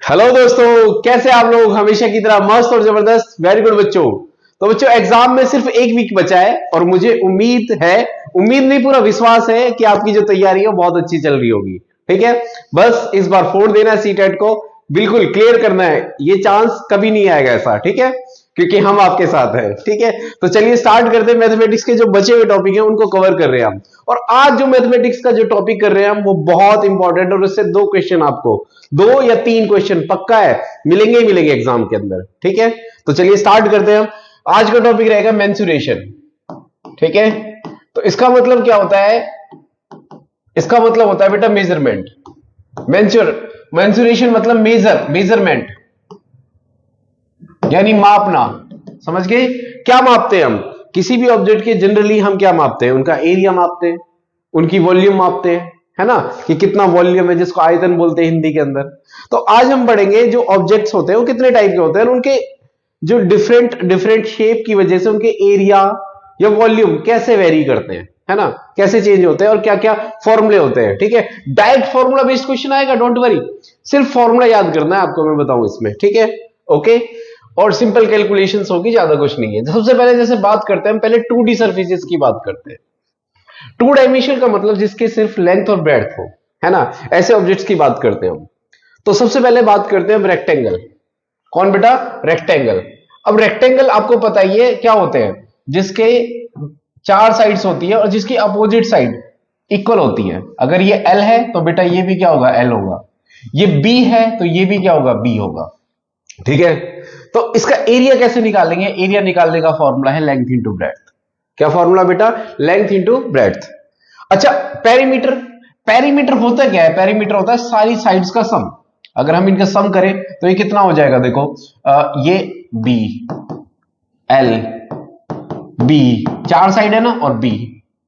Hello दोस्तों, कैसे आप लोग? हमेशा की तरह मस्त और जबरदस्त। वेरी गुड बच्चों। तो बच्चों, एग्जाम में सिर्फ एक वीक बचा है और मुझे उम्मीद नहीं, पूरा विश्वास है कि आपकी जो तैयारी है वो बहुत अच्छी चल रही होगी। ठीक है, बस इस बार फोड़ देना है सीटेट को, बिल्कुल क्लियर करना है। ये चांस कभी नहीं आएगा ऐसा, ठीक है, क्योंकि हम आपके साथ हैं। ठीक है, तो चलिए स्टार्ट करते हैं। मैथमेटिक्स के जो बचे हुए टॉपिक हैं उनको कवर कर रहे हैं हम। और आज जो मैथमेटिक्स का जो टॉपिक कर रहे हैं हम वो बहुत इंपॉर्टेंट है, और उससे दो क्वेश्चन आपको, 2 या 3 क्वेश्चन पक्का है, मिलेंगे ही मिलेंगे एग्जाम के अंदर। ठीक है, तो चलिए स्टार्ट करते हैं हम। आज का टॉपिक रहेगा मेंसुरेशन। ठीक है, तो इसका मतलब क्या होता है? इसका मतलब होता है बेटा मेजरमेंट। मेंसुरेशन मतलब मेजरमेंट, यानी मापना। समझ गए? क्या मापते हैं हम? किसी भी ऑब्जेक्ट के जनरली हम क्या मापते हैं? उनका एरिया मापते हैं, उनकी वॉल्यूम मापते हैं, है ना, कि कितना वॉल्यूम है, जिसको आयतन बोलते हैं हिंदी के अंदर। तो आज हम पढ़ेंगे जो ऑब्जेक्ट्स होते हैं वो कितने टाइप के होते हैं, और उनके जो डिफरेंट डिफरेंट शेप की वजह से उनके एरिया या वॉल्यूम कैसे वेरी करते हैं, है ना, कैसे चेंज होते हैं, और क्या क्या फॉर्मूले होते हैं। ठीक है, डायरेक्ट फॉर्मूला बेस्ड क्वेश्चन आएगा, डोंट वरी। सिर्फ फॉर्मूला याद करना है आपको, मैं बताऊं इसमें। ठीक है, ओके। और सिंपल कैलकुलेशंस होगी, ज्यादा कुछ नहीं है। सबसे पहले जैसे बात करते हैं हम, पहले 2D सर्फेसेस की बात करते हैं। 2 डायमेंशन का मतलब जिसके सिर्फ लेंथ और ब्रेड्थ हो, है ना, ऐसे ऑब्जेक्ट्स की बात करते हैं हम। तो सबसे पहले बात करते हैं हम रेक्टेंगल। कौन बेटा? रेक्टेंगल। अब रेक्टेंगल आपको पता ही है क्या होते हैं, जिसके 4 साइड्स होती है और जिसकी अपोजिट साइड इक्वल होती है। अगर ये एल है तो बेटा ये भी क्या होगा? एल होगा। ये बी है तो ये भी क्या होगा? बी होगा। ठीक है, तो इसका एरिया कैसे निकालेंगे? एरिया निकालने का फॉर्मूला है लेंथ इंटू ब्रेड्थ। क्या फॉर्मूला बेटा? Length into breadth. अच्छा, पेरीमीटर। पेरीमीटर होता क्या है? पेरीमीटर होता है सारी साइड्स का सम। अगर हम इनका सम करें तो ये कितना हो जाएगा? देखो, ये बी, एल, बी, 4 साइड है ना, और बी,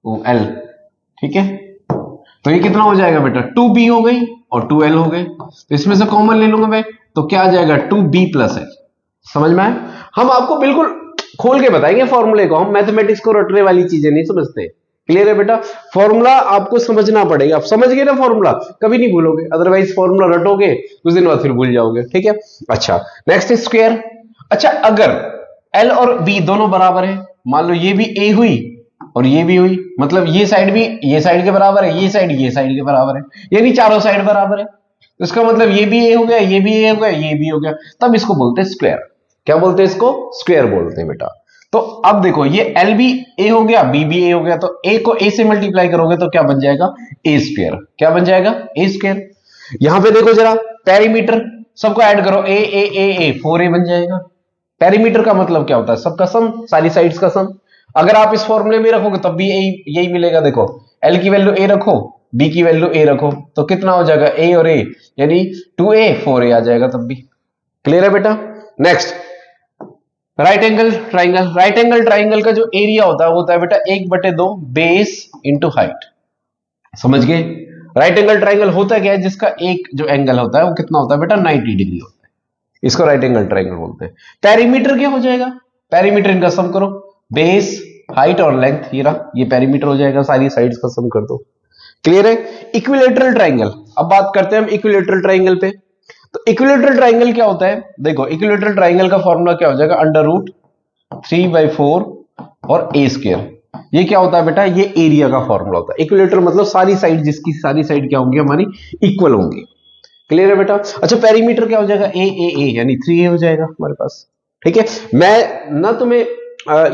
एल। ठीक है, तो ये कितना हो जाएगा बेटा? 2b हो गई और 2l हो गए। तो इसमें से कॉमन ले लूंगा मैं, तो क्या आ जाएगा? 2b plus l। समझ में आए? हम आपको बिल्कुल खोल के बताएंगे फॉर्मूले को, हम मैथमेटिक्स को रटने वाली चीजें नहीं समझते। क्लियर है बेटा? फॉर्मूला आपको समझना पड़ेगा। आप समझ गए ना फॉर्मूला, कभी नहीं भूलोगे, अदरवाइज फॉर्मूला रटोगे कुछ दिन बाद फिर भूल जाओगे। ठीक है, अच्छा, नेक्स्ट स्क्वायर। अच्छा, अगर एल और बी दोनों बराबर है, मान लो ये भी ए हुई और ये भी हुई, मतलब ये साइड भी ये साइड के बराबर है, ये साइड के बराबर है, यानी चारों साइड बराबर है। तो इसका मतलब ये भी ए हो गया, ये भी ए हो गया, ये भी हो गया, तब इसको बोलते हैं स्क्वायर। क्या बोलते हैं इसको? स्क्वायर बोलते हैं बेटा। तो अब देखो, ये एल भी ए हो गया, बी भी ए हो गया, तो ए को ए से मल्टीप्लाई करोगे तो क्या बन जाएगा? ए स्क्वायर। क्या बन जाएगा? ए स्क्वायर। यहां पे देखो जरा, पेरीमीटर, सबको ऐड करो, ए ए ए ए, 4a बन जाएगा। पेरीमीटर का मतलब क्या होता है? सबका सम, सारी साइड्स का सम। अगर आप इस फॉर्मूले में रखोगे तब भी यही मिलेगा। देखो, एल की वैल्यू ए रखो, बी की वैल्यू ए रखो, तो कितना हो जाएगा? ए और ए, यानी 2a 4a आ जाएगा तब भी। क्लियर है बेटा? Next, right angle triangle. Right angle triangle का जो एरिया होता है वो होता है बेटा 1/2 बेस इंटू हाइट। समझ गए? राइट एंगल ट्राइंगल होता क्या है? जिसका एक जो एंगल होता है वो कितना होता है बेटा? 90 डिग्री होता है। इसको राइट एंगल ट्राइंगल बोलते हैं। पेरीमीटर क्या हो जाएगा? पेरीमीटर इनका सम करो, बेस, हाइट और लेंथ, ये रहा, ये पेरीमीटर हो जाएगा, सारी साइड्स का सम कर दो। क्लियर है? Equilateral triangle. अब बात करते हैं हम इक्विलेटरल ट्राइंगल पे। तो इक्विलेटरल ट्राइंगल क्या होता है? देखो, इक्विलेटरल ट्राइंगल का फॉर्मूला क्या हो जाएगा? √3/4 और ए स्क्वायर। ये क्या होता है बेटा? ये एरिया का फॉर्मूला होता है। इक्विलेटर मतलब सारी साइड, जिसकी सारी साइड क्या होंगी? हमारी इक्वल होंगी। क्लियर है बेटा? अच्छा, पेरीमीटर क्या हो जाएगा? ए ए ए, यानी 3a हो जाएगा हमारे पास। ठीक है, मैं ना तुम्हें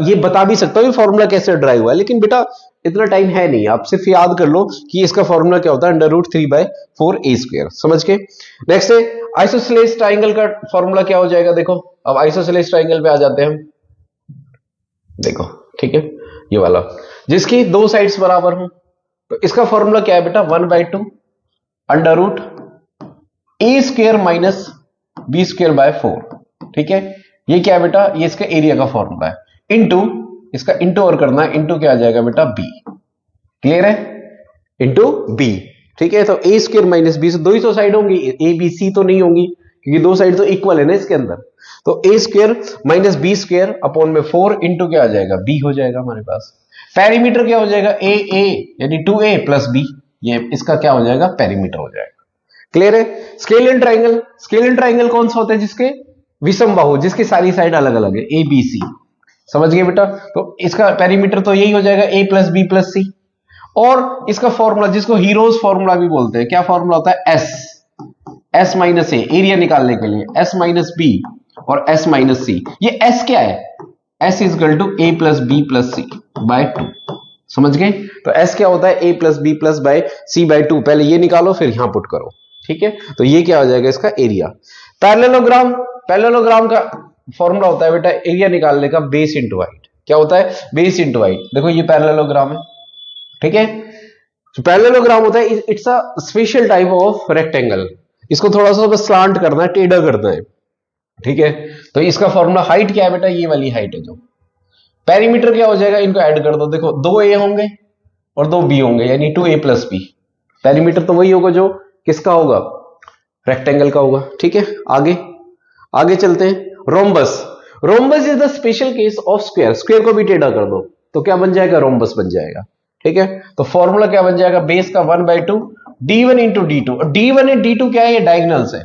ये बता भी सकता हूँ फॉर्मूला कैसे ड्राइव हुआ है, लेकिन बेटा इतना टाइम है नहीं, आप सिर्फ याद कर लो कि इसका फॉर्मूला क्या होता है? √3/4 a स्क्वायर। समझ के? नेक्स्ट है आइसोसेलेस ट्राइंगल का फॉर्मूला क्या हो जाएगा? देखो, अब आइसोसेलेस ट्राइंगल पे आ जाते हैं हम। देखो, ठीक है, ये वाला जिसकी 2 साइड्स बराबर हो, तो इसका फॉर्मूला क्या है बेटा? 1/2 √a² माइनस b²/4। ठीक है, ये क्या है बेटा? ये इसका एरिया का फॉर्मूला है, इंटू इसका इंटू और करना है, इंटू क्या आ जाएगा बेटा? b। क्लियर है? Into b। ठीक है, तो a² माइनस b, दो ही तो साइड होंगी, a b c तो नहीं होंगी, क्योंकि 2 साइड तो इक्वल है ना इसके अंदर। तो a² माइनस b² अपॉन में 4 इंटू क्या आ जाएगा? b हो जाएगा हमारे पास। पेरीमीटर क्या हो जाएगा? a a, यानी 2a प्लस b, ये इसका क्या हो जाएगा? पेरीमीटर हो जाएगा। क्लियर है? Scale and triangle, scale and triangle कौन सा होता है? जिसके विषम बाहु, जिसकी सारी साइड अलग अलग है, ए बी सी। समझ गए बेटा? तो इसका पेरीमीटर तो यही हो जाएगा a प्लस बी प्लस सी। और इसका फॉर्मूला, जिसको हीरोज फॉर्मूला भी बोलते हैं, क्या फॉर्मूला होता है? एस माइनस ए, एरिया निकालने के लिए एस माइनस बी और एस माइनस सी। ये एस क्या है? S is equal to A plus B plus C by 2। समझ गए? तो एस क्या होता है? A plus B plus by C by 2। पहले ये निकालो फिर यहां पुट करो, ठीक है? तो ये क्या हो जाएगा? इसका एरिया। पैरेललोग्राम, पैरेललोग्राम का फॉर्मूला होता है बेटा एरिया निकालने का बेस इंटू हाइट। क्या होता है? Base into height. देखो ये पैरेललोग्राम है, ठीक है? पैरेललोग्राम होता है, it's a special type of rectangle. इसको थोड़ा सा बस स्लांट करना है, टेढ़ा करना है, ठीक है? तो इसका फॉर्मूला, हाइट क्या है बेटा? ये वाली हाइट है जो। पेरीमीटर क्या हो जाएगा? इनको ऐड कर दो। देखो 2 ए होंगे और 2 बी होंगे, यानी 2 ए प्लस बी। पेरीमीटर तो वही होगा जो किसका होगा? रेक्टेंगल का होगा, ठीक है? आगे आगे चलते हैं। Rhombus, rhombus is the special case of square. Square को भी टेढ़ा कर दो तो क्या बन जाएगा? रोम्बस बन जाएगा, ठीक है? तो फॉर्मूला क्या बन जाएगा? बेस का 1/2 d1 इंटू d2। और d1 और d2 क्या है? ये डायगोनल्स है,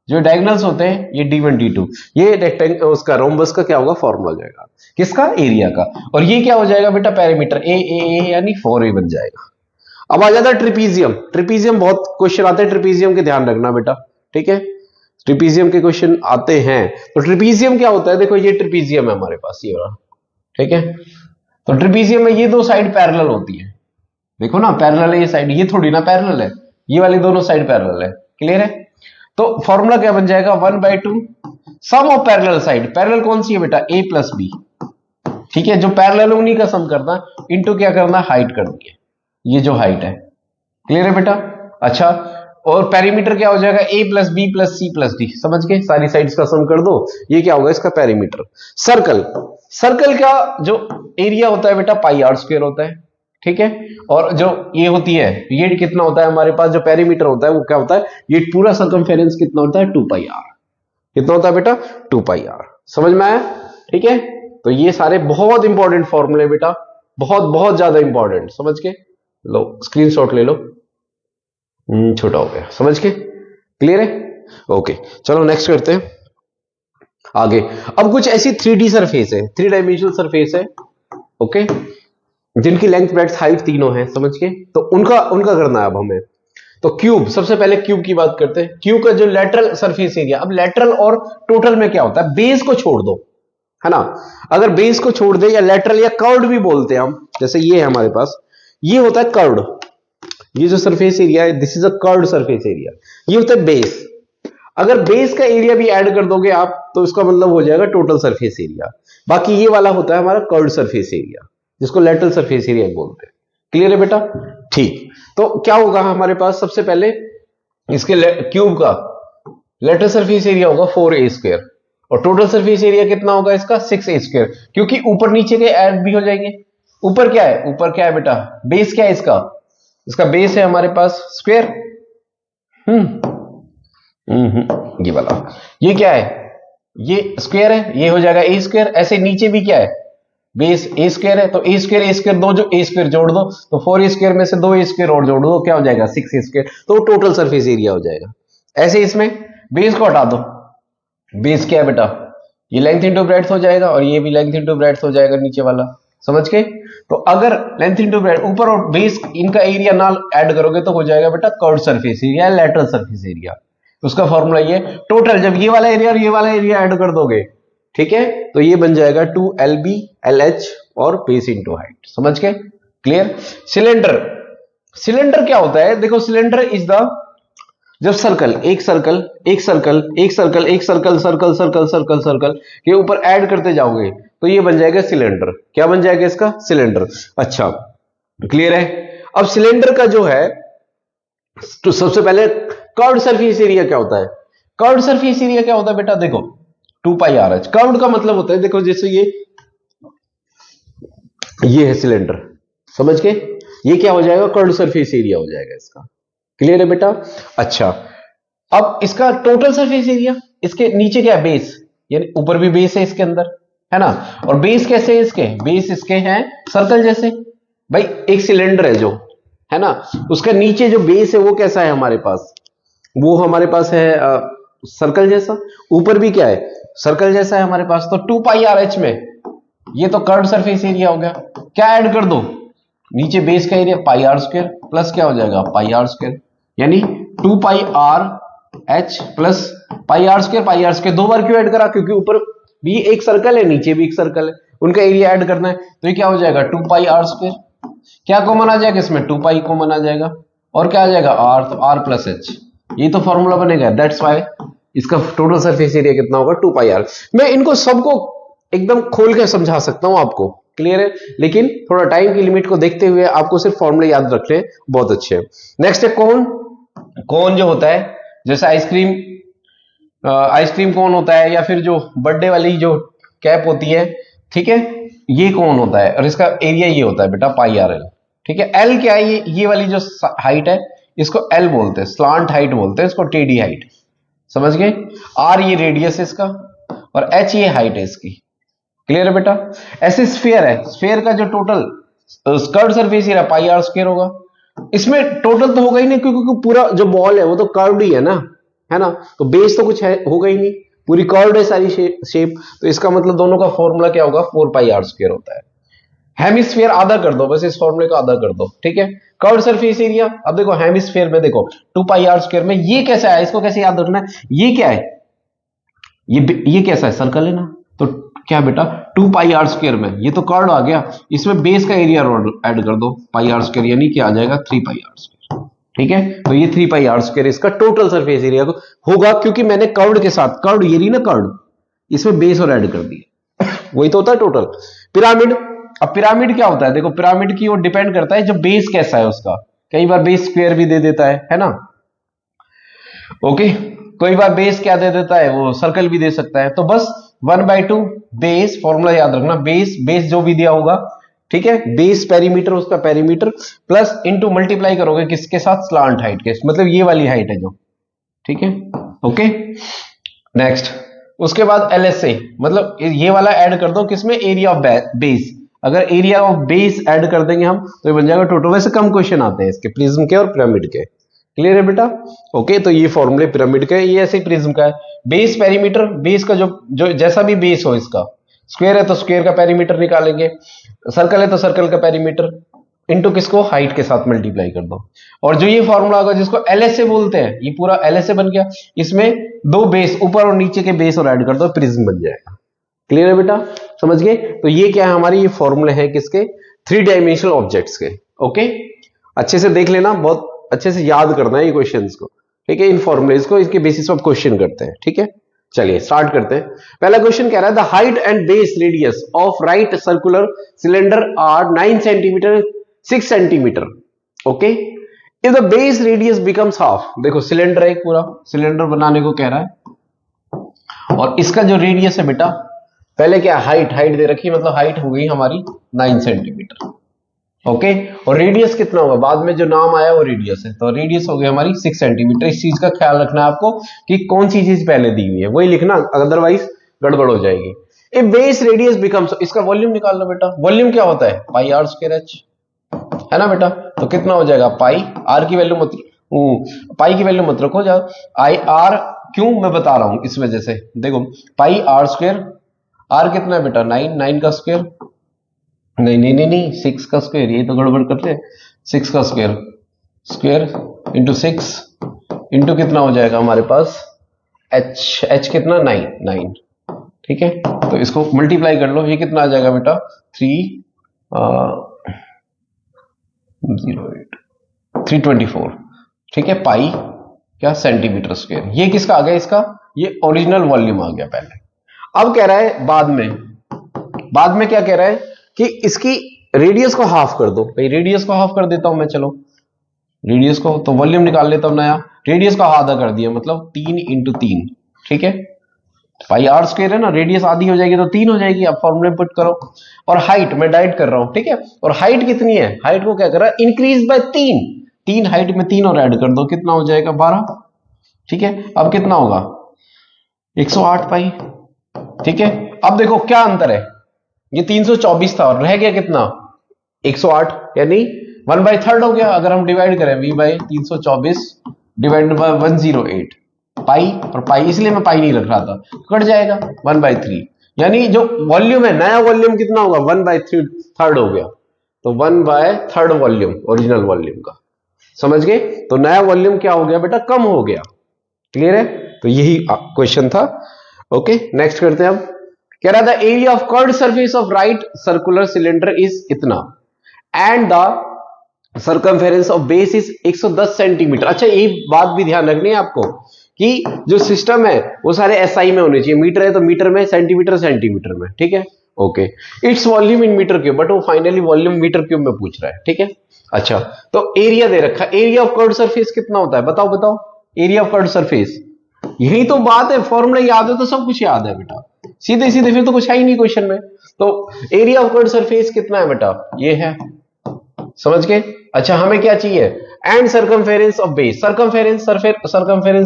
जो डायगोनल्स होते हैं ये d1 d2। ये रेक्टेंगल, उसका रोम्बस का क्या होगा? फॉर्मूला हो जाएगा किसका? एरिया का। और ये क्या हो जाएगा बेटा? पेरीमीटर ए यानी 4a बन जाएगा। अब आ जाता है ट्रिपीजियम। ट्रिपीजियम बहुत क्वेश्चन आते हैं, ट्रिपीजियम के ध्यान रखना बेटा, ठीक है? ट्रिपीजियम के क्वेश्चन आते हैं। तो ट्रिपीजियम क्या होता है? देखो ये ट्रिपीजियम है हमारे पास, ये वाला, ठीक है? तो ट्रिपीजियम में ये दो साइड पैरेलल होती है। देखो ना, पैरेलल है ये साइड, ये थोड़ी ना पैरेलल है, ये वाली दोनों साइड पैरेलल है। क्लियर है? तो फॉर्मूला क्या बन जाएगा? 1/2 सम ऑफ पैरेलल साइड। पैरेलल कौन सी है बेटा? a प्लस बी, ठीक है? जो पैरेलल उन्हीं का सम करना, इनटू क्या करना? हाइट कर दी है, ये जो हाइट है। क्लियर है बेटा? अच्छा, और पेरीमीटर क्या हो जाएगा? a plus B plus c plus d. समझ गए? सारी साइड्स का सम कर दो, ये क्या होगा? इसका पेरीमीटर। सर्कल, सर्कल का जो एरिया होता है बेटा पाई आर स्क्वायर होता है, ठीक है? और जो ये होती है, ये कितना होता है हमारे पास? जो पेरीमीटर होता है वो क्या होता है? ये पूरा सर्कमफेरेंस कितना होता है? 2 पाई आर। कितना होता है बेटा? 2 पाई आर। समझ में आया? ठीक है? तो ये सारे बहुत इंपॉर्टेंट फॉर्मूले बेटा, बहुत बहुत ज्यादा इंपॉर्टेंट। समझ के लो, स्क्रीनशॉट ले लो। छोटा हो गया, समझ के? क्लियर है? ओके, चलो नेक्स्ट करते हैं आगे। अब कुछ ऐसी 3D सरफेस है, 3 डायमेंशनल सरफेस है, ओके, जिनकी लेंथ ब्रेड्थ हाइट तीनों है। समझ के? तो उनका करना है अब हमें। तो क्यूब, सबसे पहले क्यूब की बात करते हैं। क्यूब का जो लेटरल सरफेस एरिया, अब लेटरल और टोटल में क्या होता है? बेस को छोड़ दो, है ना? अगर बेस को छोड़ दे, या लेटरल या कर्व्ड भी बोलते हैं हम, जैसे ये है हमारे पास, ये होता है कर्व्ड। ये जो सरफेस एरिया है, this is a curved surface area, ये होता है बेस। अगर बेस का एरिया भी ऐड कर दोगे आप, तो इसका मतलब हो जाएगा टोटल सरफेस एरिया। बाकी ये वाला होता है हमारा कर्व्ड सरफेस एरिया, जिसको लेटरल सरफेस एरिया बोलते हैं। क्लियर है बेटा? ठीक। तो क्या होगा हमारे पास? सबसे पहले इसके क्यूब का लेटरल सरफेस एरिया होगा 4a स्क्वायर, और टोटल सरफेस एरिया कितना होगा इसका? 6a स्क्वायर, क्योंकि ऊपर नीचे के ऐड भी हो जाएंगे। ऊपर क्या है? ऊपर क्या है बेटा? बेस क्या है इसका? इसका बेस है हमारे पास स्क्वायर। ये वाला, ये क्या है? ये स्क्वायर है, ये हो जाएगा a स्क्वायर। ऐसे नीचे भी क्या है? बेस a स्क्वायर है, तो a स्क्वायर दो, जो a स्क्वायर जोड़ दो, तो 4a स्क्वायर में से 2a स्क्वायर और जोड़ दो, क्या हो जाएगा? 6a square. तो टोटल सरफेस एरिया हो जाएगा। ऐसे इसमें बेस को हटा दो, बेस क्या है बेटा? ये लेंथ इंटू ब्रेड्थ हो जाएगा, और ये भी लेंथ इंटू ब्रेड्थ हो जाएगा नीचे वाला। समझ के? तो अगर लेंथ इंटू ब्रेड्थ, ऊपर और बेस इनका एरिया ना ऐड करोगे तो हो जाएगा बेटा curved surface area, lateral surface area. उसका फॉर्मूला ये, टोटल जब ये वाला एरिया और ये वाला एरिया ऐड कर दोगे, ठीक है, तो ये बन जाएगा 2lb lh और बेस इंटू हाइट। समझ के? क्लियर? सिलेंडर, सिलेंडर क्या होता है? देखो, सिलेंडर इज द, जब सर्कल, एक सर्कल एक सर्कल एक सर्कल एक circle circle circle circle circle के ऊपर ऐड करते जाओगे, तो ये बन जाएगा सिलेंडर। क्या बन जाएगा इसका? सिलेंडर। अच्छा, क्लियर है? अब सिलेंडर का जो है, तो सबसे पहले कर्व्ड सरफेस एरिया क्या होता है? कर्व्ड सरफेस एरिया क्या होता है बेटा? देखो 2 पाई आर एच। कर्व्ड का मतलब होता है, देखो जैसे ये है सिलेंडर, समझ के? ये क्या हो जाएगा? कर्व्ड सरफेस एरिया हो जाएगा इसका। क्लियर है बेटा? अच्छा, अब इसका टोटल सरफेस एरिया, इसके नीचे क्या है? बेस, यानी ऊपर भी बेस है इसके अंदर, है ना? और बेस कैसे है इसके? बेस इसके हैं सर्कल जैसे। भाई एक सिलेंडर है जो, है ना, उसका नीचे जो बेस है वो कैसा है हमारे पास? वो हमारे पास है सर्कल जैसा, ऊपर भी क्या है, सर्कल जैसा है हमारे पास। तो 2 पाई आर एच में ये तो कर्व सरफेस एरिया हो गया। क्या ऐड कर दो, नीचे बेस का area pi are square plus क्या हो जाएगा पाई आर स्क्वायर, यानी 2 pi R H plus pi are square. दो बार क्यों ऐड करा, क्योंकि ऊपर भी एक सर्कल है नीचे भी एक सर्कल है, उनका एरिया ऐड करना है। तो ये क्या हो जाएगा 2 पाई आर स्क्वायर, क्या कॉमन आ जाएगा इसमें 2 पाई कॉमन आ जाएगा, और क्या आ जाएगा आर, तो आर प्लस एच, ये तो फॉर्मूला बनेगा। दैट्स वाई इसका टोटल सरफेस एरिया कितना होगा 2 पाई आर। मैं इनको सबको एकदम खोल के समझा सकता हूं आपको, क्लियर है, लेकिन थोड़ा टाइम की लिमिट को देखते हुए आपको सिर्फ फॉर्मूले याद रखने बहुत अच्छे हैं। नेक्स्ट है कोन। कोन जो होता है जैसे आइसक्रीम कोन होता है, या फिर जो बर्थडे वाली जो कैप होती है, ठीक है, ये कोन होता है और इसका एरिया ये होता है बेटा पाई आर एल। ठीक है, एल क्या है, ये वाली जो हाइट है इसको एल बोलते हैं, स्लांट हाइट बोलते हैं इसको, टेडी हाइट, समझ गए। आर ये रेडियस है इसका, और एच ये हाइट है इसकी, क्लियर है बेटा। ऐसे स्फीयर है, स्फीयर का जो total curve surface area pi are square होगा। इसमें टोटल तो होगा ही नहीं, क्योंकि पूरा जो बॉल है वो तो कर्व्ड ही है ना, है ना, तो बेस तो कुछ है होगा ही नहीं, पूरी कर्व्ड है सारी शेप। तो इसका मतलब दोनों का फॉर्मूला क्या होगा 4 पाई आर स्क्वायर होता है। हेमिस्फीयर आधा कर दो, बस इस फॉर्मूले को आधा कर दो, ठीक है। कर्व सरफेस एरिया, अब देखो हेमिस्फीयर में देखो 2 पाई आर स्क्वायर में ये कैसा है, इसको कैसे याद रखना है, ये क्या है, ये कैसा है, सर्कल है ना, तो क्या बेटा 2 पाई आर स्क्वायर में ये तो कर्व आ गया, इसमें बेस का एरिया ऐड कर दो पाई आर स्क्वायर, यानी क्या आ जाएगा 3 पाई आर स्क्वायर, ठीक है। तो ये 3 पाई आर स्क्वायर इसका टोटल सरफेस एरिया होगा, क्योंकि मैंने कर्व के साथ, कर्व ये रही ना कर्व, इसमें बेस और ऐड कर दिया, वही तो होता है टोटल। पिरामिड, अब पिरामिड क्या होता है, देखो पिरामिड की वो डिपेंड करता है जो बेस कैसा है उसका, कई बार बेस स्क्वायर भी दे देता है ना, ओके, कोई बार बेस क्या दे देता है वो सर्कल भी दे सकता है। तो बस 1/2 बेस, फॉर्मूला याद रखना, बेस जो भी दिया होगा, ठीक है, बेस पेरीमीटर उसका पेरीमीटर प्लस इनटू मल्टीप्लाई करोगे किसके साथ, स्लांट हाइट के, मतलब ये वाली हाइट है जो, ठीक है, ओके। नेक्स्ट उसके बाद एलएसए, मतलब ये वाला ऐड कर दो किसमें, एरिया ऑफ बेस। अगर एरिया ऑफ बेस ऐड कर देंगे हम तो ये बन जाएगा टोटल। वैसे कम क्वेश्चन आते हैं इसके प्रिज्म के और पिरामिड के, क्लियर है बेटा, ओके। तो ये फॉर्मूले पिरामिड का है, ये ऐसे प्रिज्म का है। बेस पेरीमीटर, बेस का जो जैसा भी बेस हो, इसका स्क्वायर है तो स्क्वायर का पेरीमीटर निकालेंगे, सर्कल है तो सर्कल का पेरीमीटर, इनटू किसको, हाइट के साथ मल्टीप्लाई कर दो। और जो ये फॉर्मूला होगा जिसको एलएसए बोलते हैं, ये पूरा एलएसए बन गया, इसमें दो बेस ऊपर और नीचे के बेस और ऐड कर दो, प्रिज्म बन जाएगा, क्लियर है बेटा, समझ गए। तो ये क्या है, हमारी ये फॉर्मूले है किसके, 3 डायमेंशनल ऑब्जेक्ट्स के, ओके। अच्छे से देख लेना, बहुत अच्छे से याद करना है ये क्वेश्चंस को, ठीक है, इन फॉर्मूलेज को, इसके बेसिस पर क्वेश्चन करते हैं, ठीक है। चलिए स्टार्ट करते हैं। पहला क्वेश्चन कह रहा है the height and base radius of right circular cylinder are 9 centimetre 6 centimetre, okay. If the base radius becomes half, देखो सिलेंडर है, एक पूरा सिलेंडर बनाने को कह रहा है, और इसका जो रेडियस है बेटा, पहले क्या हाइट दे रखी, मतलब हाइट हो गई हमारी 9 सेंटीमीटर, ओके, और रेडियस कितना होगा, बाद में जो नाम आया वो रेडियस है, तो रेडियस हो गई हमारी 6 सेंटीमीटर। इस चीज का ख्याल रखना है आपको कि कौन सी चीज पहले दी हुई है वही लिखना, अदरवाइज गड़बड़ हो जाएगी। इफ बेस रेडियस बिकम्स, इसका वॉल्यूम निकाल लो बेटा, वॉल्यूम क्या होता है पाई आर स्क्वायर एच, है ना बेटा, तो कितना हो जाएगा पाई, आर की वैल्यू मत, पाई की वैल्यू मत रखो, जा आई आर, क्यों मैं बता रहा हूं इस वजह से, देखो पाई आर स्क्वायर, आर कितना है बेटा 9, 9 का स्क्वायर, नहीं 6 का स्क्वायर, ये तो गड़बड़ करते हैं, 6 का स्क्वायर, स्क्वायर इंटू 6 इंटू कितना हो जाएगा हमारे पास एच कितना 9, ठीक है। तो इसको मल्टीप्लाई कर लो, ये कितना आ जाएगा बेटा 324, ठीक है, पाई क्या सेंटीमीटर स्क्वायर। ये किसका आ गया, इसका ये ओरिजिनल वॉल्यूम आ गया पहले। अब कह रहा है बाद में क्या कह रहा है कि इसकी रेडियस को हाफ कर दो, भाई रेडियस को हाफ कर देता हूं मैं, चलो रेडियस को, तो वॉल्यूम निकाल लेता हूं नया, रेडियस को आधा कर दिया, मतलब 3 इंटू 3, ठीक है, पाई आर स्क्वायर है ना, रेडियस आधी हो जाएगी तो 3 हो जाएगी, आप फॉर्मूले पुट करो। और हाइट मैं डाइट कर रहा हूं, ठीक है, और हाइट कितनी है, हाइट को क्या कर रहा है इंक्रीज बाय 3 हाइट में 3 और ऐड कर दो, कितना हो जाएगा 12, ठीक है। अब कितना होगा 108 पाई, ठीक है। अब देखो क्या अंतर है, ये 324 था और रह गया कितना 108, यानी 1/3 हो गया। अगर हम डिवाइड करें v/324 डिवाइडेड बाय 108 पाई, और पाई इसलिए मैं पाई नहीं रख रहा था, कट जाएगा 1/3, यानी जो वॉल्यूम है नया वॉल्यूम कितना होगा 1/3 हो गया, तो 1/3 वॉल्यूम ओरिजिनल वॉल्यूम का, समझ गए। तो नया वॉल्यूम क्या हो गया बेटा, कम हो गया। क्लियर है, तो यही क्वेश्चन था। ओके नेक्स्ट करते हैं। अब कह रहा था area of curved surface of right circular cylinder is इतना and the circumference of base is 110 centimetre. अच्छा ये बात भी ध्यान रखनी है आपको कि जो सिस्टम है वो सारे एसआई में होने चाहिए, मीटर है तो मीटर में, सेंटीमीटर सेंटीमीटर में, ठीक है। Okay it's volume in metre cube, but वो फाइनली वॉल्यूम मीटर क्यूब में पूछ रहा है, ठीक है। अच्छा तो एरिया दे रखा है, एरिया ऑफ कर्व्ड सरफेस कितना होता है बताओ बताओ, एरिया ऑफ कर्व्ड सरफेस, यही तो बात है, फॉर्मूला याद है तो सब कुछ याद है बेटा, सीधे सीधे फिर तो कुछ है ही नहीं क्वेश्चन में। तो एरिया ऑफ कर्व्ड सरफेस कितना है बेटा, ये है, समझ गए। अच्छा हमें क्या चाहिए, and circumference of base, circumference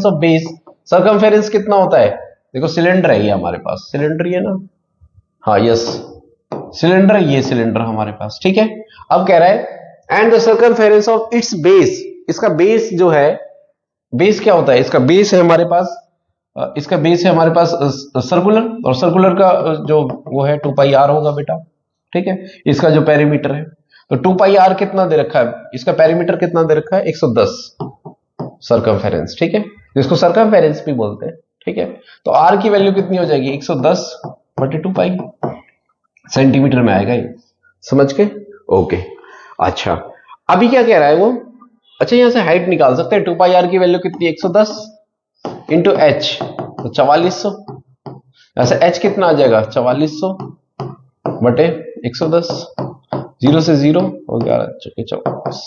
of base, circumference कितना होता है, देखो सिलेंडर है ये हमारे पास, सिलेंडर ये ना, हाँ यस सिलेंडर, ये सिलेंडर हमारे पास, ठीक है। अब कह रहा है and the circumference of its base, इसका बेस जो है, बेस क्या होता है, इसका बेस है हमारे पास, इसका बेस है हमारे पास सर्कुलर, और सर्कुलर का जो वो है 2πr होगा बेटा, ठीक है। इसका जो पेरीमीटर है तो 2πr कितना दे रखा है, इसका पेरीमीटर कितना दे रखा है 110 सर्कमफेरेंस, ठीक है, जिसको सर्कमफेरेंस भी बोलते हैं, ठीक है। तो r की वैल्यू कितनी हो जाएगी 110/2π सेंटीमीटर में आएगा ये, समझ के। ओके अच्छा अभी क्या कह रहा है वो, अच्छा यहां से हाइट निकाल सकते हैं, 2πr की वैल्यू कितनी 110 इंटू एच, तो 4400, ऐसा h कितना आ जाएगा 4400/110, 0 से 0 हो गया 44,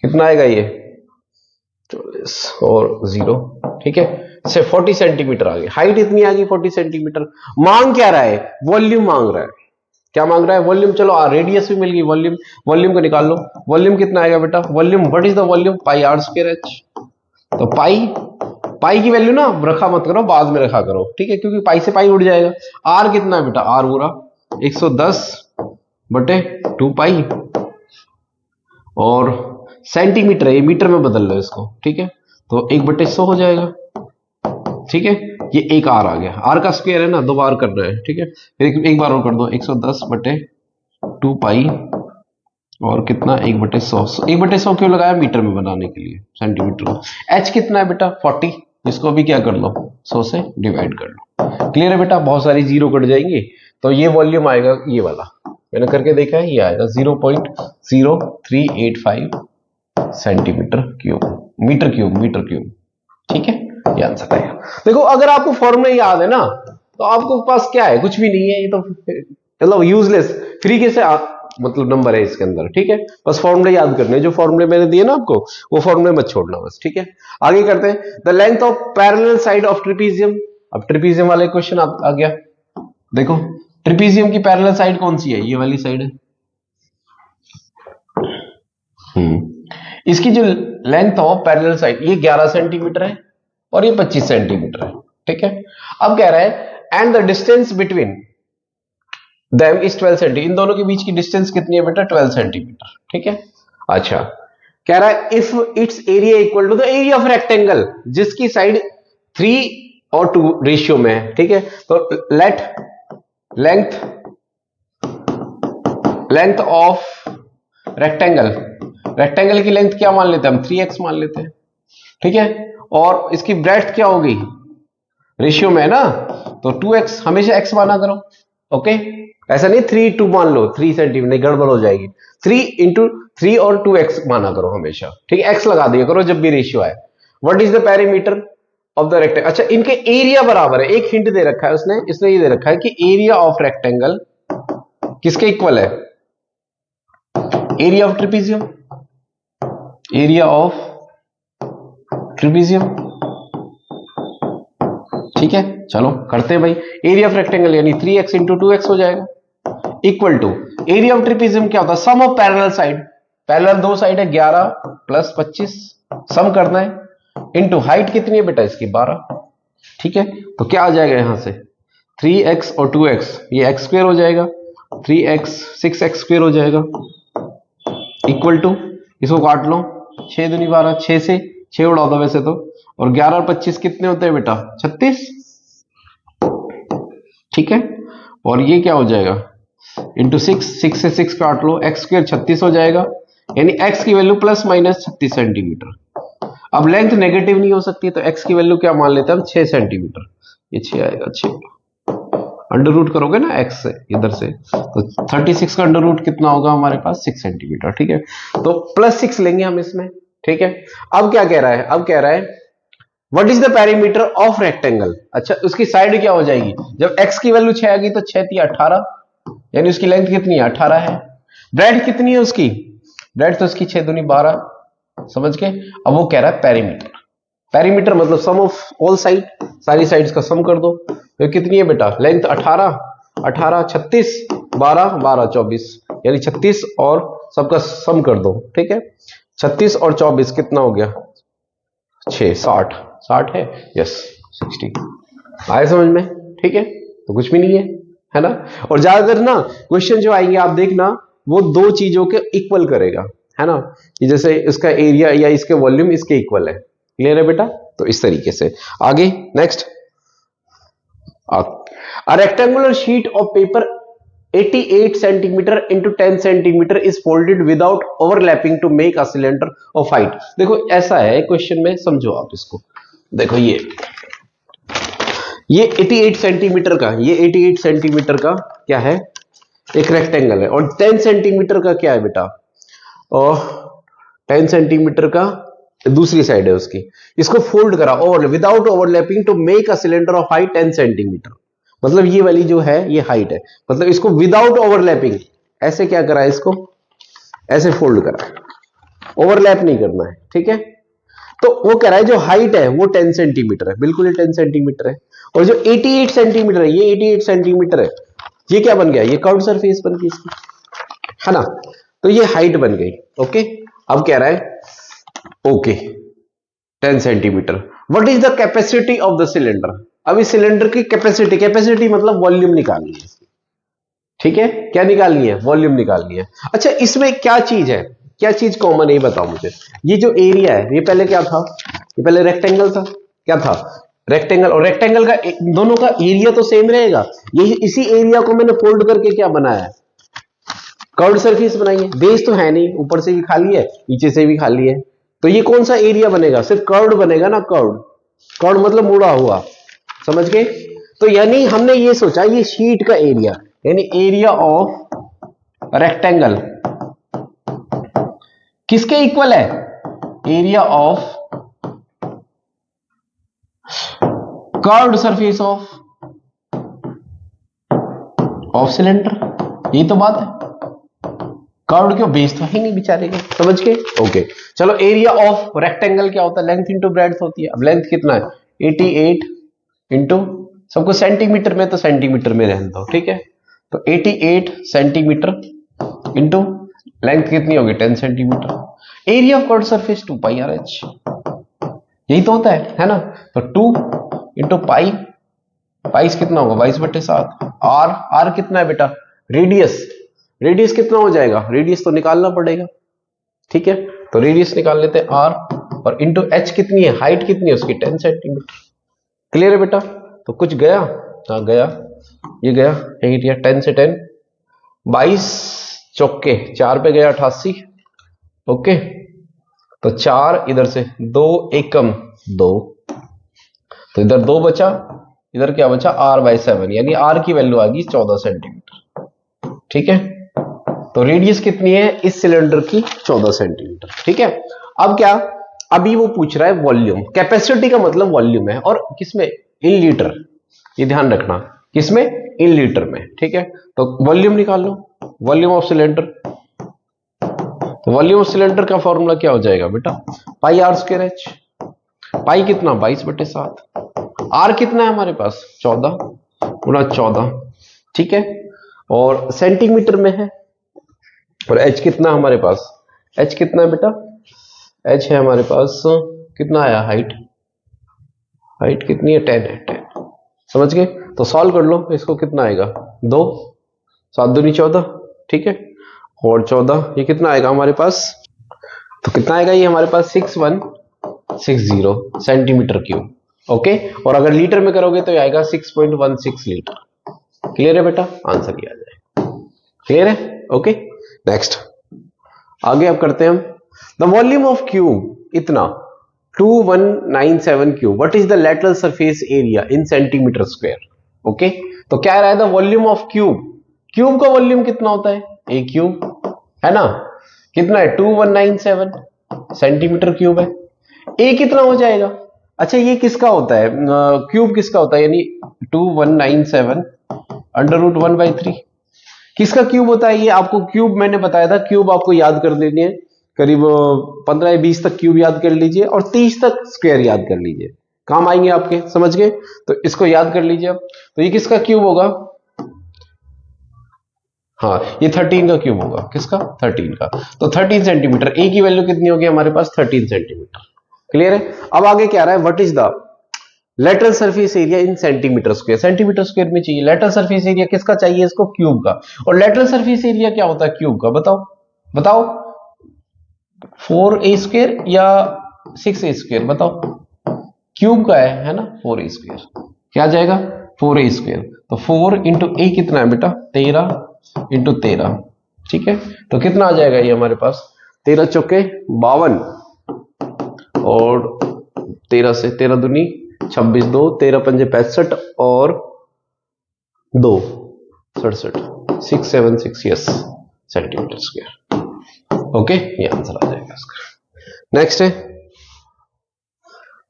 कितना आएगा ये 40 और 0, ठीक है, से 40 सेंटीमीटर आ गई, हाइट इतनी आ गई 40 सेंटीमीटर। मांग क्या रहा है, वॉल्यूम मांग रहा है, क्या मांग रहा है वॉल्यूम, चलो रेडियस भी मिल गई, वॉल्यूम, वॉल्यूम को निकाल लो, वॉल्यूम कितना आएगा बेटा, volume what is the volume πr²h, तो पाई की वैल्यू ना रखा मत करो, बाद में रखा करो, ठीक है, क्योंकि पाई से पाई उड़ जाएगा। आर कितना है बेटा, आर पूरा 110/2π, और सेंटीमीटर है, ये मीटर में बदल लो इसको, ठीक है, तो 1/100 हो जाएगा, ठीक है। ये एक आर आ गया, आर का स्क्वायर है ना, दो बार करना है, ठीक है, एक बार और कर दो 110/2π और कितना 1/100, 1/100 क्यों लगाया, मीटर में बनाने के लिए, सेंटीमीटर को। एच कितना है बेटा 40, इसको भी क्या कर लो 100 से डिवाइड कर लो, क्लियर है बेटा, बहुत सारी जीरो कट जाएंगे, तो ये वॉल्यूम आएगा ये वाला, मैंने करके देखा है, ये आएगा 0.0385 सेंटीमीटर क्यूब, मीटर क्यूब, ठीक है, ये आंसर आएगा। देखो अगर आपको फॉर्मूला याद है ना, तो आपको पास क्या है, कुछ भी नहीं है, ये तो मतलब यूजलेस फ्री के से मतलब नंबर है इसके अंदर, ठीक है, बस फॉर्मूले याद करने, जो फॉर्मूले मैंने दिए ना आपको वो फॉर्मूले मत छोड़ना बस, ठीक है। आगे करते हैं, the length of parallel side of trapezium, अब ट्रिपीजियम वाले क्वेश्चन आ गया, देखो ट्रिपीजियम की पैरेलल साइड कौन सी है, ये वाली साइड है, इसकी जो लेंथ ऑफ पैरेलल साइड ये 11 सेंटीमीटर है और ये 25 सेंटीमीटर है, ठीक है। अब कह रहा है and the distance between them is 12 centimetre, इन दोनों के बीच की डिस्टेंस कितनी है बेटा 12 सेंटीमीटर, ठीक है। अच्छा कह रहा है if it's area equal to the area of rectangle, जिसकी साइड 3 और 2 रेशियो में है, ठीक है, तो लेट लेंथ ऑफ रेक्टेंगल की लेंथ क्या मान लेते हैं हम 3x मान लेते हैं, ठीक है, और इसकी ब्रेड्थ क्या होगी रेशियो में है ना, तो 2x, हमेशा x माना करो, ओके, ऐसा नहीं 3 2 मान लो, 3 सेंटीमीटर नहीं, गड़बड़ हो जाएगी, 3 इंटू 3 और 2x माना करो हमेशा, ठीक है, x लगा दिया करो जब भी रेशियो आए। What is the perimeter of the rectangle, अच्छा इनके एरिया बराबर है, एक हिंट दे रखा है इसने ये दे रखा है कि एरिया ऑफ रेक्टेंगल किसके इक्वल है, एरिया ऑफ ट्रिपीजियम, ठीक है। चलो करते हैं भाई, एरिया ऑफ रेक्टेंगल यानी 3x इंटू 2x हो जाएगा, equal to area of trapezium क्या होता है, sum of parallel side, parallel दो साइड है 11 प्लस 25, सम करना है, इंटू हाइट कितनी है बेटा इसकी 12, ठीक है, तो क्या आ जाएगा यहां से 3x और 2x, ये x स्क्वायर हो जाएगा, 3x 6x स्क्वायर हो जाएगा, इक्वल टू इसको काट लो 6 दूनी 12, 6 से 6 उड़ा दो वैसे तो, और 11 और 25 कितने होते हैं बेटा? 36। ठीक है, और ये क्या हो जाएगा? इंटू 6, 6 से 6 काट लो, एक्स स्क्वायर 36 हो जाएगा, यानी एक्स की वैल्यू प्लस माइनस 36 सेंटीमीटर। अब लेंथ नेगेटिव नहीं हो सकती, तो एक्स की वैल्यू क्या मान लेते हैं हम? 6 सेंटीमीटर। ये 6 आएगा, 6 अंडर रूट करोगे ना एक्स से इधर से, तो 36 का अंडर रूट कितना होगा हमारे पास? 6 सेंटीमीटर। ठीक है, तो +6 लेंगे हम इसमें। ठीक है, अब क्या कह रहा है? अब कह रहा है what is the perimeter of rectangle. अच्छा, उसकी साइड क्या हो जाएगी? जब x की वैल्यू 6 आ गई तो 6 × 18, यानी उसकी लेंथ कितनी है? 18 है। ब्रेड कितनी है उसकी? ब्रेड तो उसकी 6 दूनी 12, समझ के। अब वो कह रहा है पेरीमीटर। पेरीमीटर मतलब सम ऑफ ऑल साइड, सारी साइड्स का सम कर दो। तो कितनी है बेटा? लेंथ 18, 18, 36, 12, 12, 24, यानी 36 और सबका सम कर दो। ठीक है, 36 और 24 कितना हो गया? 6, 60, 60 है, यस 60। आए समझ में? ठीक है, तो कुछ भी नहीं है ना। और ज्यादातर ना क्वेश्चन जो आएंगे आप देखना, वो दो चीजों के इक्वल करेगा, है ना, कि जैसे इसका एरिया या इसके वॉल्यूम इसके इक्वल है। क्लियर है बेटा? तो इस तरीके से आगे next, a rectangular sheet of paper 88 centimeter into 10 centimeter is folded without overlapping to make a cylinder of height। देखो ऐसा है क्वेश्चन में, समझो आप इसको। देखो ये 88 सेंटीमीटर का, ये 88 सेंटीमीटर का क्या है? एक रेक्टेंगल है। और 10 सेंटीमीटर का क्या है बेटा? और 10 सेंटीमीटर का दूसरी साइड है उसकी। इसको फोल्ड करा over without overlapping to make a cylinder of height 10 centimetre. मतलब ये वाली जो है ये हाइट है, मतलब इसको विदाउट ओवरलैपिंग ऐसे क्या करा है? इसको ऐसे फोल्ड करा, ओवरलैप नहीं करना है। ठीक है, तो वो कह रहा है जो हाइट है वो 10 सेंटीमीटर है, बिल्कुल ही 10 सेंटीमीटर है। और जो 88 सेंटीमीटर है, ये 88 सेंटीमीटर है, ये क्या बन गया? ये कर्व सरफेस बन गई इसकी, है ना। तो ये हाइट बन गई। ओके, अब कह रहा है okay 10 centimetre, what is the capacity of the cylinder. अब इस सिलेंडर की कैपेसिटी, कैपेसिटी मतलब वॉल्यूम निकालनी है। ठीक है, क्या निकालनी है? वॉल्यूम निकालनी है। अच्छा, इसमें क्या चीज है, क्या चीज कॉमन है ये बताओ मुझे। ये जो एरिया है ये पहले क्या था? ये पहले रेक्टेंगल था। क्या था? रेक्टेंगल। और रेक्टेंगल का दोनों का एरिया तो सेम रहेगा। ये इसी एरिया को मैंने फोल्ड करके क्या बनाया है? कर्व्ड सरफेस बनाई है। बेस तो है नहीं, ऊपर से भी खाली है, नीचे से भी खाली है, तो ये कौन सा एरिया बनेगा? सिर्फ कर्व्ड बनेगा ना, कर्व्ड। कर्व्ड मतलब मुड़ा हुआ, समझ गए। तो यानी हमने ये सोचा ये शीट का एरिया, यानी एरिया ऑफ रेक्टेंगल किसके इक्वल है? Area of curved surface of cylinder. यही तो बात है। कर्व्ड क्यों? बेस तो है नहीं बेचारे के, समझ के। ओके, चलो एरिया ऑफ रेक्टेंगल क्या होता है? लेंथ इंटू ब्रेड्थ होती है। अब लेंथ कितना है? 88 इंटू, सबको सेंटीमीटर में तो सेंटीमीटर में रहने दो। ठीक है, तो 88 सेंटीमीटर इंटू लेंथ कितनी होगी? 10 centimetre. Area of curved surface 2 pi R H, यही तो होता है ना। तो 2 इंटू पाई, पाइस कितना होगा? 22/7। आर कितना है बेटा? रेडियस। रेडियस कितना हो जाएगा? रेडियस तो निकालना पड़ेगा। ठीक है, तो रेडियस निकाल लेते हैं आर, और इंटू एच कितनी है? हाइट कितनी है उसकी? 10 सेंटीमीटर। क्लियर है बेटा? तो कुछ गया? हाँ गया, ये गया 8 या 10 से 10, 22 चौके 4 पे गया 88। ओके, तो 4 इधर से 2 एकम 2, तो इधर 2 बचा, इधर क्या बचा? R/7, यानी आर की वैल्यू आ गई 14 सेंटीमीटर। ठीक है, तो रेडियस कितनी है इस सिलेंडर की? 14 सेंटीमीटर। ठीक है, अब क्या? अभी वो पूछ रहा है वॉल्यूम। कैपेसिटी का मतलब वॉल्यूम है, और किसमें? In litre. ये ध्यान रखना, किसमें? इन लीटर में। ठीक है, तो वॉल्यूम निकाल लो, वॉल्यूम ऑफ सिलेंडर। तो वॉल्यूम ऑफ सिलेंडर का फॉर्मूला क्या हो जाएगा बेटा? पाई r² h। पाई कितना? 22/7। आर कितना है हमारे पास? 14 गुणा 14। ठीक है, और सेंटीमीटर में है। और एच कितना हमारे पास? एच कितना है बेटा? एच है हमारे पास, कितना आया? हाइट, हाइट कितनी है? 10 है, 10। समझ गए? तो सॉल्व कर लो इसको, कितना आएगा? 2, 7 दूनी 14। ठीक है, और 14 ये कितना आएगा हमारे पास? तो कितना आएगा ये हमारे पास? 60 सेंटीमीटर क्यूब। ओके, और अगर लीटर में करोगे तो आएगा 6.16 लीटर। क्लियर है बेटा, आंसर किया जाए। क्लियर है? ओके, नेक्स्ट आगे अब करते हैं हम। द वॉल्यूम ऑफ क्यूब इतना 2197 cube, what is the lateral surface area in centimetre square. Okay, तो क्या रहा है the volume of cube, cube का वॉल्यूम कितना होता है, ए क्यूब है ना, कितना है 2197 सेंटीमीटर क्यूब है। ए कितना हो जाएगा, अच्छा ये किसका होता है, क्यूब किसका होता है, यानी 2197 अंडर रूट 1/3 किसका क्यूब होता है, ये आपको क्यूब मैंने बताया था, क्यूब आपको याद कर लेनी है, करीब 15 या 20 तक क्यूब याद कर लीजिए और 30 तक स्क्वायर याद कर लीजिए, काम आएंगे आपके, समझ गए। तो इसको याद कर लीजिए अब, तो ये किसका क्यूब होगा, हाँ ये 13 का क्यूब होगा, किसका 13 का, तो 13 सेंटीमीटर, ए की वैल्यू कितनी होगी हमारे पास 13 सेंटीमीटर। क्लियर है? अब आगे क्या रहा है, what is the lateral surface area in centimetre square, centimetre square में चाहिए, लेटरल सरफेस एरिया किसका चाहिए इसको, क्यूब का, और लेटरल सरफेस एरिया क्या होता है क्यूब का, बताओ बताओ, 4a स्क्वायर या 6a स्क्वायर, बताओ, क्यूब का है ना 4a स्क्वायर, क्या आ जाएगा 4a स्क्वायर, तो 4 इंटू ए कितना है बेटा 13 इंटू 13, ठीक है, तो कितना आ जाएगा ये हमारे पास 13 चौके 52 और 13 से 13 दूनी 26, 2 13 पंजे 65 और 2 67 676 यस सेंटीमीटर स्क्वायर। ओके, ये आंसर आ जाएगा इसका। नेक्स्ट है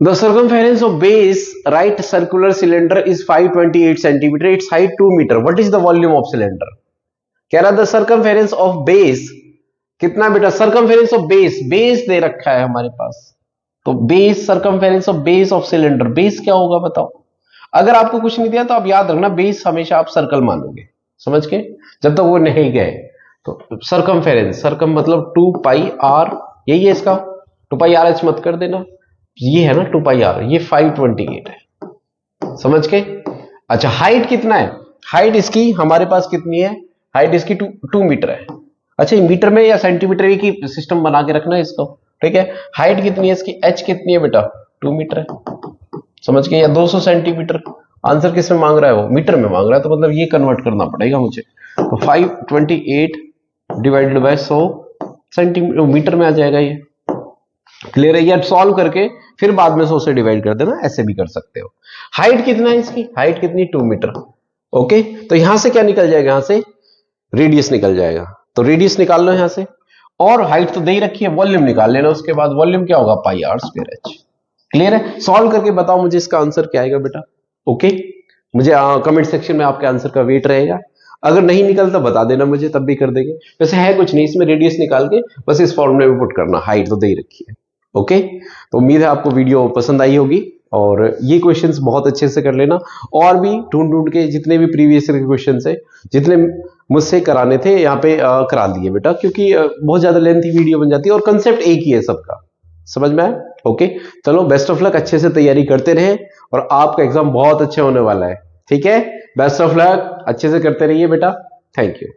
the circumference of base right circular cylinder is 528 centimetre, it's height 2 metre, what is the volume of cylinder. कह रहा द सर्कमफेरेंस ऑफ बेस कितना बेटा, सर्कमफेरेंस ऑफ बेस, बेस दे रखा है हमारे पास, तो base circumference of base of cylinder, base क्या होगा बताओ। अगर आपको कुछ नहीं दिया तो आप याद रखना बेस हमेशा आप सर्कल मानोगे, समझ के, जब तक वो नहीं गए। तो सर्कमफेरेंस, सर्कम मतलब 2 पाई आर, यही है इसका, 2 पाई आर एच मत कर देना, ये है ना 2 पाई आर, ये 528 है, समझ के। अच्छा हाइट कितना है, हाइट इसकी हमारे पास कितनी है, हाइट इसकी 2 मीटर है। अच्छा मीटर में या सेंटीमीटर की सिस्टम बना के रखना है इसको, ठीक है। हाइट कितनी है इसकी, एच कितनी है बेटा 2 मीटर है, समझ के, या 200 सेंटीमीटर। आंसर किस में मांग रहा है, वो मीटर में मांग रहा है, तो मतलब ये कन्वर्ट करना पड़ेगा मुझे, तो 528 डिवाइडेड बाय 100 सेंटीमीटर मीटर में आ जाएगा ये। क्लियर है? या सॉल्व करके फिर बाद में 100 से डिवाइड कर देना, ऐसे भी कर सकते हो। हाइट कितना है इसकी, हाइट कितनी 2 मीटर। ओके, तो यहां से क्या निकल जाएगा, यहां से रेडियस निकल जाएगा, तो रेडियस निकाल लो यहां से, और हाइट तो दे ही रखी है, वॉल्यूम निकाल लेना उसके बाद, वॉल्यूम क्या होगा पाई आर स्क्वायर एच। क्लियर है? सॉल्व करके बताओ मुझे इसका आंसर क्या आएगा बेटा। ओके, मुझे कमेंट सेक्शन में आपके आंसर का वेट रहेगा, अगर नहीं निकलता बता देना मुझे, तब भी कर देंगे। वैसे है कुछ नहीं इसमें, रेडियस निकाल के बस इस फॉर्मूले में पुट करना, हाइट तो दे ही रखी है। ओके, तो उम्मीद है आपको वीडियो पसंद आई होगी, और ये क्वेश्चंस बहुत अच्छे से कर लेना, और भी ढूंढ ढूंढ के जितने भी प्रीवियस ईयर के क्वेश्चन है, जितने मुझसे कराने थे यहाँ पे करा दिए बेटा, क्योंकि बहुत ज्यादा लेंथी वीडियो बन जाती है और कंसेप्ट एक ही है सबका, समझ में आया। ओके, चलो बेस्ट ऑफ लक, अच्छे से तैयारी करते रहे, और आपका एग्जाम बहुत अच्छा होने वाला है, ठीक है। बेस्ट ऑफ लक, अच्छे से करते रहिए बेटा, थैंक यू।